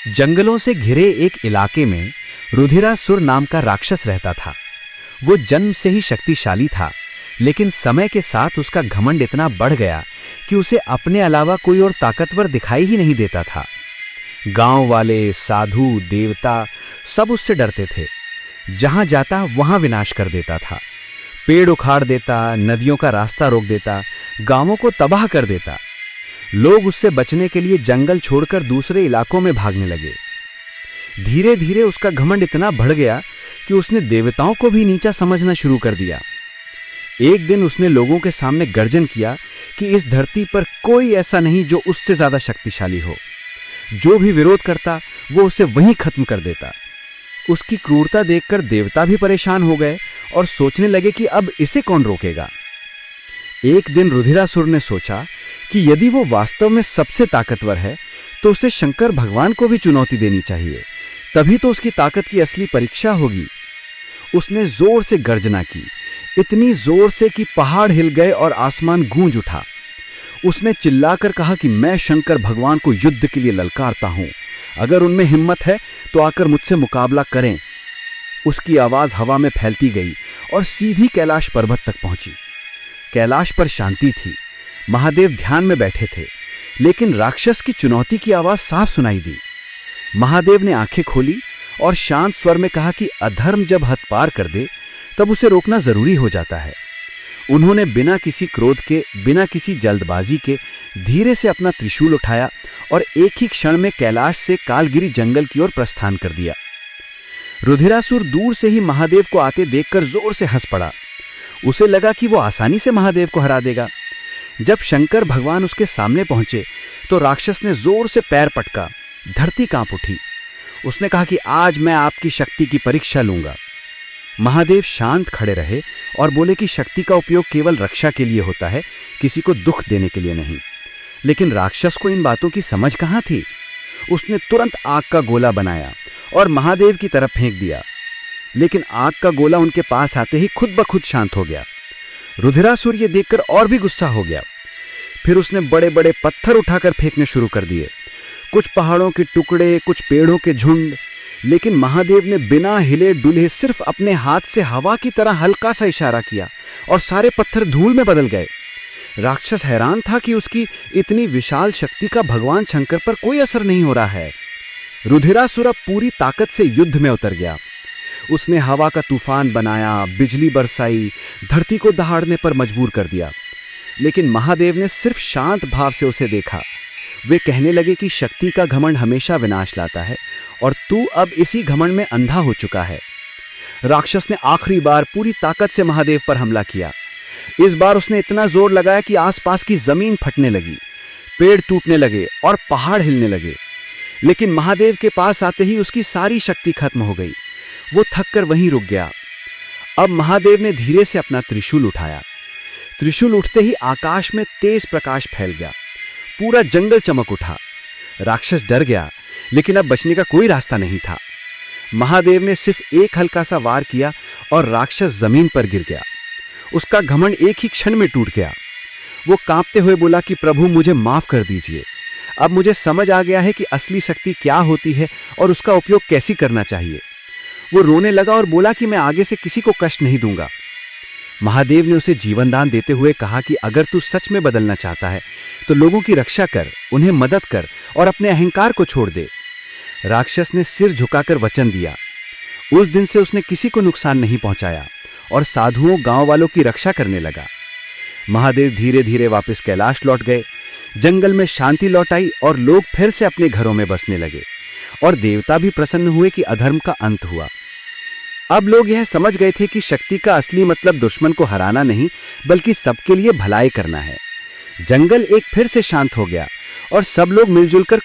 जंगलों से घिरे एक इलाके में रुधिरासुर नाम का राक्षस रहता था। वो जन्म से ही शक्तिशाली था, लेकिन समय के साथ उसका घमंड इतना बढ़ गया कि उसे अपने अलावा कोई और ताकतवर दिखाई ही नहीं देता था। गांव वाले, साधु, देवता सब उससे डरते थे। जहां जाता वहां विनाश कर देता था। पेड़ उखाड़ देता, नदियों का रास्ता रोक देता, गांवों को तबाह कर देता। लोग उससे बचने के लिए जंगल छोड़कर दूसरे इलाकों में भागने लगे। धीरे धीरे उसका घमंड इतना बढ़ गया कि उसने देवताओं को भी नीचा समझना शुरू कर दिया। एक दिन उसने लोगों के सामने गर्जन किया कि इस धरती पर कोई ऐसा नहीं जो उससे ज्यादा शक्तिशाली हो। जो भी विरोध करता वो उसे वहीं खत्म कर देता। उसकी क्रूरता देखकर देवता भी परेशान हो गए और सोचने लगे कि अब इसे कौन रोकेगा। एक दिन रुधिरासुर ने सोचा कि यदि वो वास्तव में सबसे ताकतवर है तो उसे शंकर भगवान को भी चुनौती देनी चाहिए, तभी तो उसकी ताकत की असली परीक्षा होगी। उसने जोर से गर्जना की, इतनी जोर से कि पहाड़ हिल गए और आसमान गूंज उठा। उसने चिल्लाकर कहा कि मैं शंकर भगवान को युद्ध के लिए ललकारता हूं, अगर उनमें हिम्मत है तो आकर मुझसे मुकाबला करें। उसकी आवाज हवा में फैलती गई और सीधी कैलाश पर्वत तक पहुंची। कैलाश पर शांति थी। महादेव ध्यान में बैठे थे, लेकिन राक्षस की चुनौती की आवाज साफ सुनाई दी। महादेव ने आंखें खोली और शांत स्वर में कहा कि अधर्म जब हद पार कर दे तब उसे रोकना जरूरी हो जाता है। उन्होंने बिना किसी क्रोध के, बिना किसी जल्दबाजी के धीरे से अपना त्रिशूल उठाया और एक ही क्षण में कैलाश से कालगिरी जंगल की ओर प्रस्थान कर दिया। रुधिरासुर दूर से ही महादेव को आते देखकर जोर से हंस पड़ा। उसे लगा कि वो आसानी से महादेव को हरा देगा। जब शंकर भगवान उसके सामने पहुंचे तो राक्षस ने जोर से पैर पटका। धरती कांप उठी। उसने कहा कि आज मैं आपकी शक्ति की परीक्षा लूंगा। महादेव शांत खड़े रहे और बोले कि शक्ति का उपयोग केवल रक्षा के लिए होता है, किसी को दुख देने के लिए नहीं। लेकिन राक्षस को इन बातों की समझ कहां थी। उसने तुरंत आग का गोला बनाया और महादेव की तरफ फेंक दिया, लेकिन आग का गोला उनके पास आते ही खुद ब खुद शांत हो गया। रुधिरासुर ये देखकर और भी गुस्सा हो गया। फिर उसने बड़े बड़े पत्थर उठाकर फेंकने शुरू कर दिए, कुछ पहाड़ों के टुकड़े, कुछ पेड़ों के झुंड। लेकिन महादेव ने बिना हिले डुले सिर्फ अपने हाथ से हवा की तरह हल्का सा इशारा किया और सारे पत्थर धूल में बदल गए। राक्षस हैरान था कि उसकी इतनी विशाल शक्ति का भगवान शंकर पर कोई असर नहीं हो रहा है। रुधिरासुर अब पूरी ताकत से युद्ध में उतर गया। उसने हवा का तूफान बनाया, बिजली बरसाई, धरती को दहाड़ने पर मजबूर कर दिया। लेकिन महादेव ने सिर्फ शांत भाव से उसे देखा। वे कहने लगे कि शक्ति का घमंड हमेशा विनाश लाता है और तू अब इसी घमंड में अंधा हो चुका है। राक्षस ने आखिरी बार पूरी ताकत से महादेव पर हमला किया। इस बार उसने इतना जोर लगाया कि आसपास की जमीन फटने लगी, पेड़ टूटने लगे और पहाड़ हिलने लगे। लेकिन महादेव के पास आते ही उसकी सारी शक्ति खत्म हो गई। वो थककर वहीं रुक गया। अब महादेव ने धीरे से अपना त्रिशूल उठाया। त्रिशूल उठते ही आकाश में तेज प्रकाश फैल गया। पूरा जंगल चमक उठा। राक्षस डर गया, लेकिन अब बचने का कोई रास्ता नहीं था। महादेव ने सिर्फ एक हल्का सा वार किया और राक्षस जमीन पर गिर गया। उसका घमंड एक ही क्षण में टूट गया। वो कांपते हुए बोला कि प्रभु, मुझे माफ कर दीजिए। अब मुझे समझ आ गया है कि असली शक्ति क्या होती है और उसका उपयोग कैसे करना चाहिए। वो रोने लगा और बोला कि मैं आगे से किसी को कष्ट नहीं दूंगा। महादेव ने उसे जीवन दान देते हुए कहा कि अगर तू सच में बदलना चाहता है तो लोगों की रक्षा कर, उन्हें मदद कर और अपने अहंकार को छोड़ दे। राक्षस ने सिर झुकाकर वचन दिया। उस दिन से उसने किसी को नुकसान नहीं पहुंचाया और साधुओं, गांव वालों की रक्षा करने लगा। महादेव धीरे धीरे वापस कैलाश लौट गए। जंगल में शांति लौट आई और लोग फिर से अपने घरों में बसने लगे और देवता भी प्रसन्न हुए कि अधर्म का अंत हुआ। अब लोग यह समझ गए थे कि शक्ति का असली मतलब दुश्मन को हराना नहीं, बल्कि सबके लिए भलाई करना है। जंगल एक फिर से शांत हो गया और सब लोग मिलजुल कर